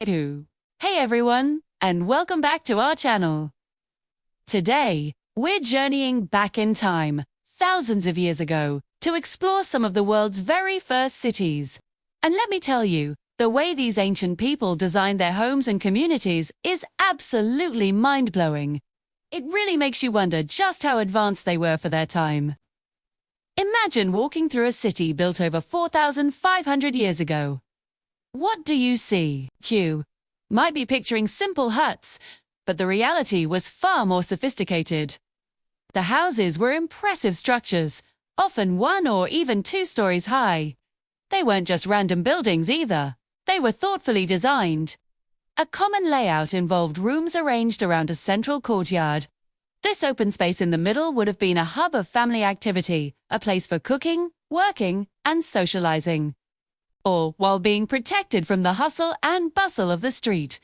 Hey everyone, and welcome back to our channel. Today, we're journeying back in time, thousands of years ago, to explore some of the world's very first cities. And let me tell you, the way these ancient people designed their homes and communities is absolutely mind-blowing. It really makes you wonder just how advanced they were for their time. Imagine walking through a city built over 4,500 years ago. What do you see? You might be picturing simple huts, but the reality was far more sophisticated. The houses were impressive structures, often 1 or even 2 stories high. They weren't just random buildings either. They were thoughtfully designed. A common layout involved rooms arranged around a central courtyard. This open space in the middle would have been a hub of family activity, a place for cooking, working, and socializing. Or while being protected from the hustle and bustle of the street.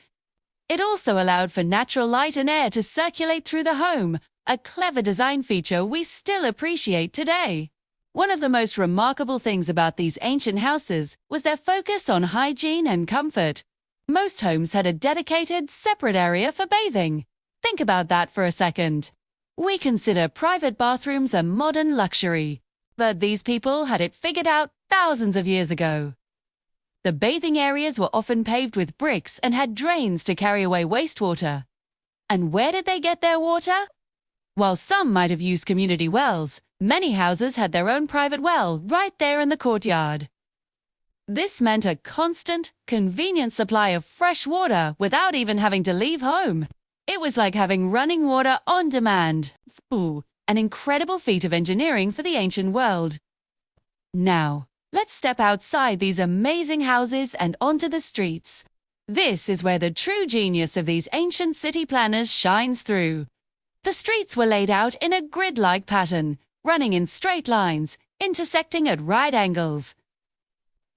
It also allowed for natural light and air to circulate through the home, a clever design feature we still appreciate today. One of the most remarkable things about these ancient houses was their focus on hygiene and comfort. Most homes had a dedicated, separate area for bathing. Think about that for a second. We consider private bathrooms a modern luxury, but these people had it figured out thousands of years ago. The bathing areas were often paved with bricks and had drains to carry away wastewater. And where did they get their water? While some might have used community wells, many houses had their own private well right there in the courtyard. This meant a constant, convenient supply of fresh water without even having to leave home. It was like having running water on demand. An incredible feat of engineering for the ancient world. Now, let's step outside these amazing houses and onto the streets. This is where the true genius of these ancient city planners shines through. The streets were laid out in a grid-like pattern, running in straight lines, intersecting at right angles.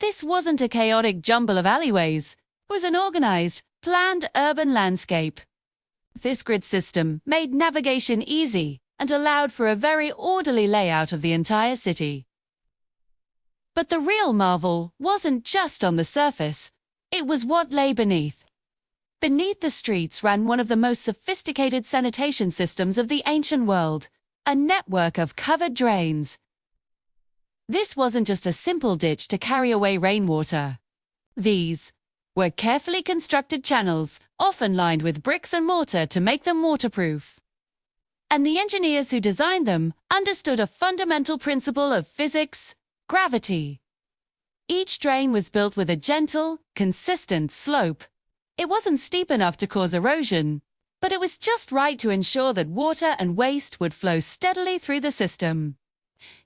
This wasn't a chaotic jumble of alleyways. It was an organized, planned urban landscape. This grid system made navigation easy and allowed for a very orderly layout of the entire city. But the real marvel wasn't just on the surface. It was what lay beneath. Beneath the streets ran one of the most sophisticated sanitation systems of the ancient world, a network of covered drains. This wasn't just a simple ditch to carry away rainwater. These were carefully constructed channels, often lined with bricks and mortar to make them waterproof. And the engineers who designed them understood a fundamental principle of physics: gravity. Each drain was built with a gentle, consistent slope. It wasn't steep enough to cause erosion, but it was just right to ensure that water and waste would flow steadily through the system,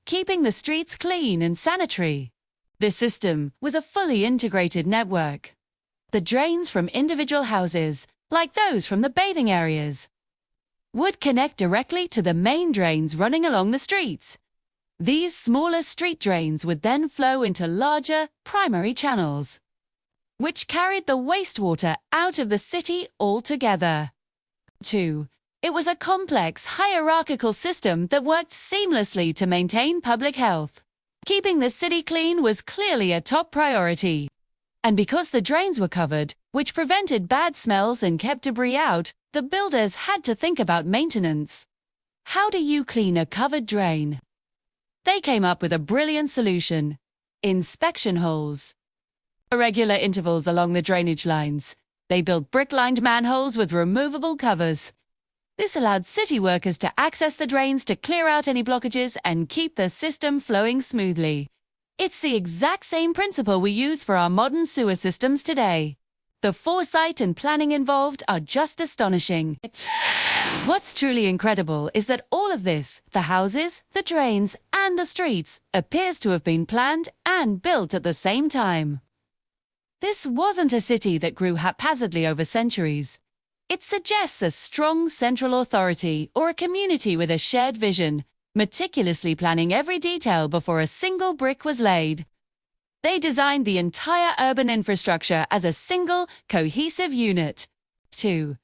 keeping the streets clean and sanitary. This system was a fully integrated network. The drains from individual houses, like those from the bathing areas, would connect directly to the main drains running along the streets. These smaller street drains would then flow into larger, primary channels, which carried the wastewater out of the city altogether. 2. It was a complex, hierarchical system that worked seamlessly to maintain public health. Keeping the city clean was clearly a top priority. And because the drains were covered, which prevented bad smells and kept debris out, the builders had to think about maintenance. How do you clean a covered drain? They came up with a brilliant solution: inspection holes. At regular intervals along the drainage lines, they built brick-lined manholes with removable covers. This allowed city workers to access the drains to clear out any blockages and keep the system flowing smoothly. It's the exact same principle we use for our modern sewer systems today. The foresight and planning involved are just astonishing. What's truly incredible is that all of this, the houses, the drains, and the streets, appears to have been planned and built at the same time. This wasn't a city that grew haphazardly over centuries. It suggests a strong central authority or a community with a shared vision, meticulously planning every detail before a single brick was laid. They designed the entire urban infrastructure as a single, cohesive unit. 2.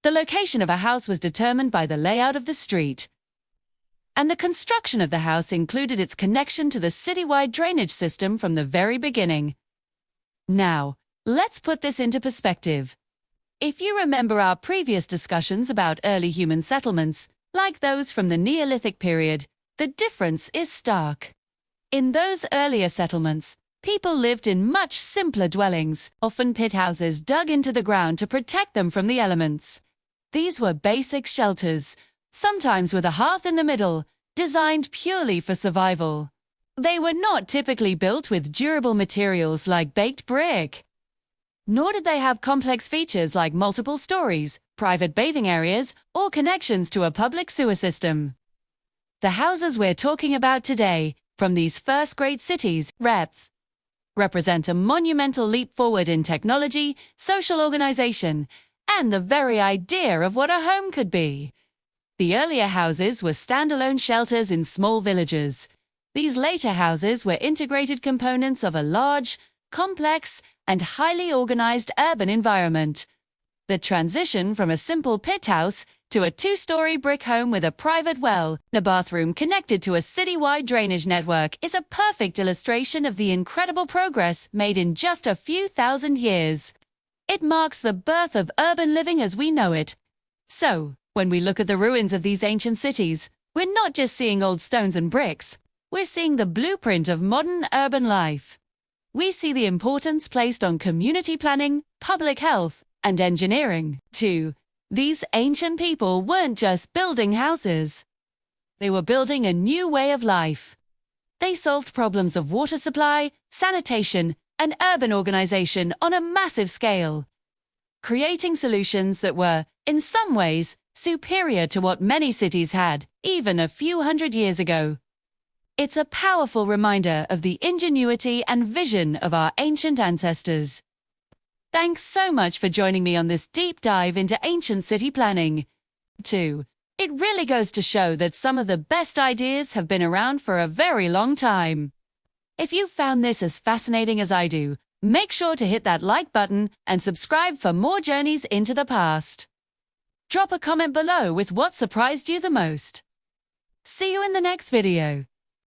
The location of a house was determined by the layout of the street. And the construction of the house included its connection to the citywide drainage system from the very beginning. Now, Let's put this into perspective. If you remember our previous discussions about early human settlements, like those from the Neolithic period, the difference is stark. In those earlier settlements, people lived in much simpler dwellings, often pit houses dug into the ground to protect them from the elements. These were basic shelters, sometimes with a hearth in the middle, designed purely for survival. They were not typically built with durable materials like baked brick. Nor did they have complex features like multiple stories, private bathing areas, or connections to a public sewer system. The houses we're talking about today, from these first great cities, represent a monumental leap forward in technology, social organization, and the very idea of what a home could be. The earlier houses were standalone shelters in small villages. These later houses were integrated components of a large, complex, and highly organized urban environment. The transition from a simple pit house to a two-story brick home with a private well and a bathroom connected to a city-wide drainage network is a perfect illustration of the incredible progress made in just a few thousand years. It marks the birth of urban living as we know it. So, when we look at the ruins of these ancient cities, we're not just seeing old stones and bricks, we're seeing the blueprint of modern urban life. We see the importance placed on community planning, public health, and engineering, too. These ancient people weren't just building houses. They were building a new way of life. They solved problems of water supply, sanitation, and urban organization on a massive scale, creating solutions that were, in some ways, superior to what many cities had, even a few hundred years ago. It's a powerful reminder of the ingenuity and vision of our ancient ancestors. Thanks so much for joining me on this deep dive into ancient city planning. 2. It really goes to show that some of the best ideas have been around for a very long time. If you found this as fascinating as I do, make sure to hit that like button and subscribe for more journeys into the past. Drop a comment below with what surprised you the most. See you in the next video.